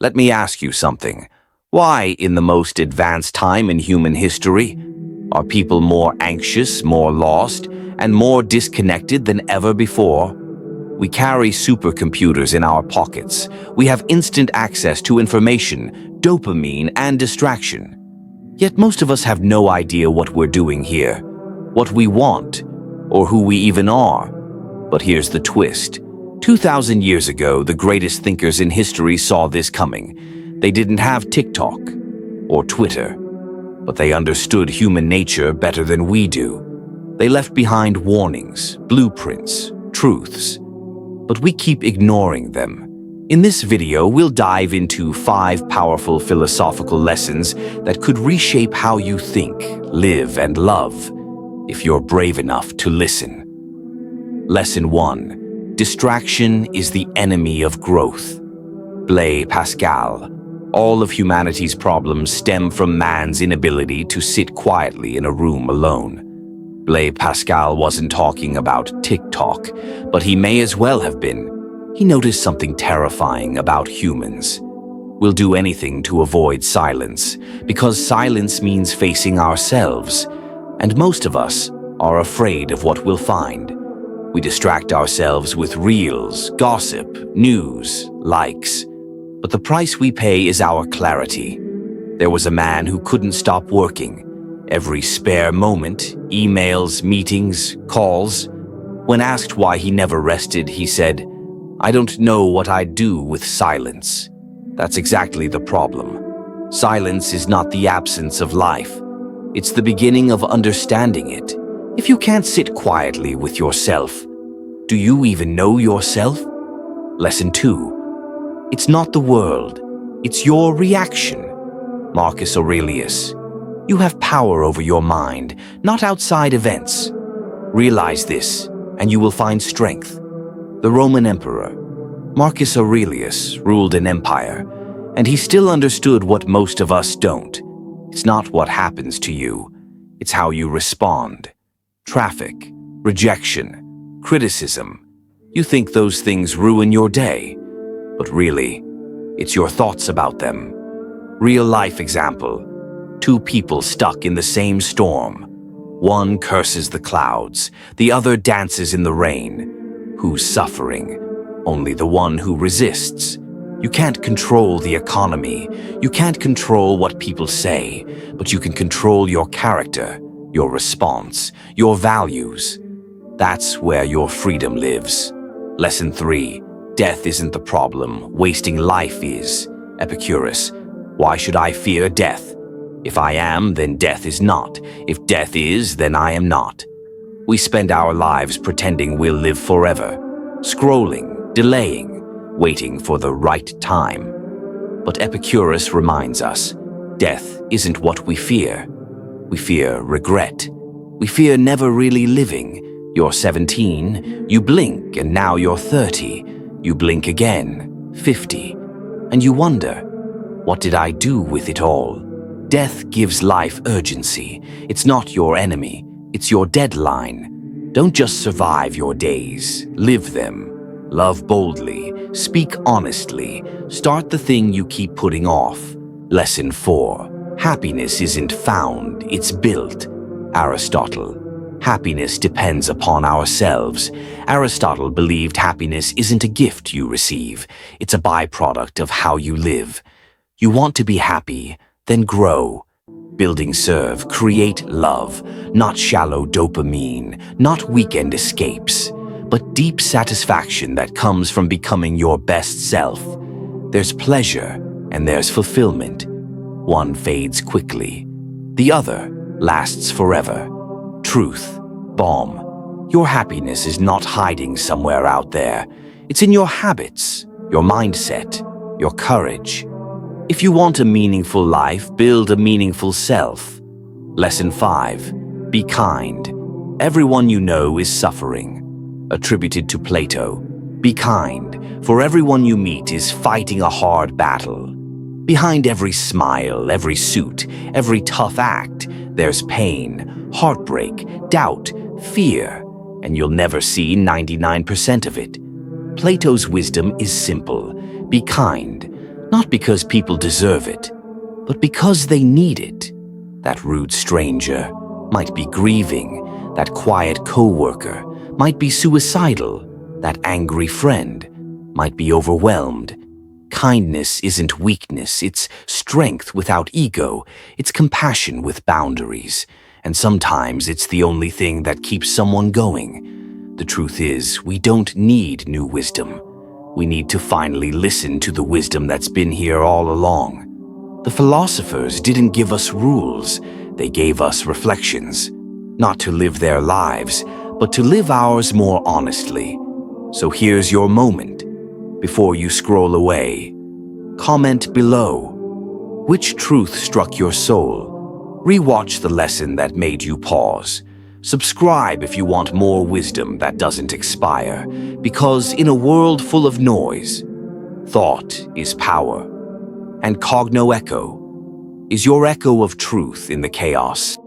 Let me ask you something. Why, in the most advanced time in human history, are people more anxious, more lost, and more disconnected than ever before? We carry supercomputers in our pockets. We have instant access to information, dopamine, and distraction. Yet most of us have no idea what we're doing here, what we want, or who we even are. But here's the twist. 2,000 years ago, the greatest thinkers in history saw this coming. They didn't have TikTok or Twitter, but they understood human nature better than we do. They left behind warnings, blueprints, truths, but we keep ignoring them. In this video, we'll dive into 5 powerful philosophical lessons that could reshape how you think, live, and love, if you're brave enough to listen. Lesson 1. Distraction is the enemy of growth. Blaise Pascal. All of humanity's problems stem from man's inability to sit quietly in a room alone. Blaise Pascal wasn't talking about TikTok, but he may as well have been. He noticed something terrifying about humans. We'll do anything to avoid silence, because silence means facing ourselves, and most of us are afraid of what we'll find. We distract ourselves with reels, gossip, news, likes. But the price we pay is our clarity. There was a man who couldn't stop working. Every spare moment, emails, meetings, calls. When asked why he never rested, he said, "I don't know what I'd do with silence." That's exactly the problem. Silence is not the absence of life. It's the beginning of understanding it. If you can't sit quietly with yourself, do you even know yourself? Lesson 2. It's not the world, it's your reaction. Marcus Aurelius. You have power over your mind, not outside events. Realize this, and you will find strength. The Roman Emperor, Marcus Aurelius, ruled an empire, and he still understood what most of us don't. It's not what happens to you, it's how you respond. Traffic, rejection, criticism. You think those things ruin your day, but really, it's your thoughts about them. Real life example. 2 people stuck in the same storm. One curses the clouds, the other dances in the rain. Who's suffering? Only the one who resists. You can't control the economy. You can't control what people say, but you can control your character, your response, your values. That's where your freedom lives. Lesson 3. Death isn't the problem. Wasting life is. Epictetus. Why should I fear death? If I am, then death is not. If death is, then I am not. We spend our lives pretending we'll live forever, scrolling, delaying, waiting for the right time. But Epictetus reminds us, death isn't what we fear. We fear regret. We fear never really living. You're 17, you blink, and now you're 30. You blink again, 50, and you wonder, what did I do with it all? Death gives life urgency. It's not your enemy, it's your deadline. Don't just survive your days, live them. Love boldly, speak honestly, start the thing you keep putting off. Lesson 4. Happiness isn't found, it's built. Aristotle. Happiness depends upon ourselves. Aristotle believed happiness isn't a gift you receive, it's a byproduct of how you live. You want to be happy, then grow. Building serve, create love, not shallow dopamine, not weekend escapes, but deep satisfaction that comes from becoming your best self. There's pleasure and there's fulfillment. One fades quickly, the other lasts forever. Truth, bomb. Your happiness is not hiding somewhere out there. It's in your habits, your mindset, your courage. If you want a meaningful life, build a meaningful self. Lesson 5. Be kind. Everyone you know is suffering. Attributed to Plato. Be kind, for everyone you meet is fighting a hard battle. Behind every smile, every suit, every tough act, there's pain, heartbreak, doubt, fear, and you'll never see 99% of it. Plato's wisdom is simple. Be kind. Not because people deserve it, but because they need it. That rude stranger might be grieving, that quiet coworker might be suicidal, that angry friend might be overwhelmed. Kindness isn't weakness, it's strength without ego, it's compassion with boundaries, and sometimes it's the only thing that keeps someone going. The truth is, we don't need new wisdom. We need to finally listen to the wisdom that's been here all along. The philosophers didn't give us rules, they gave us reflections. Not to live their lives, but to live ours more honestly. So here's your moment. Before you scroll away, comment below. Which truth struck your soul? Rewatch the lesson that made you pause. Subscribe if you want more wisdom that doesn't expire, because in a world full of noise, thought is power, and cogno echo is your echo of truth in the chaos.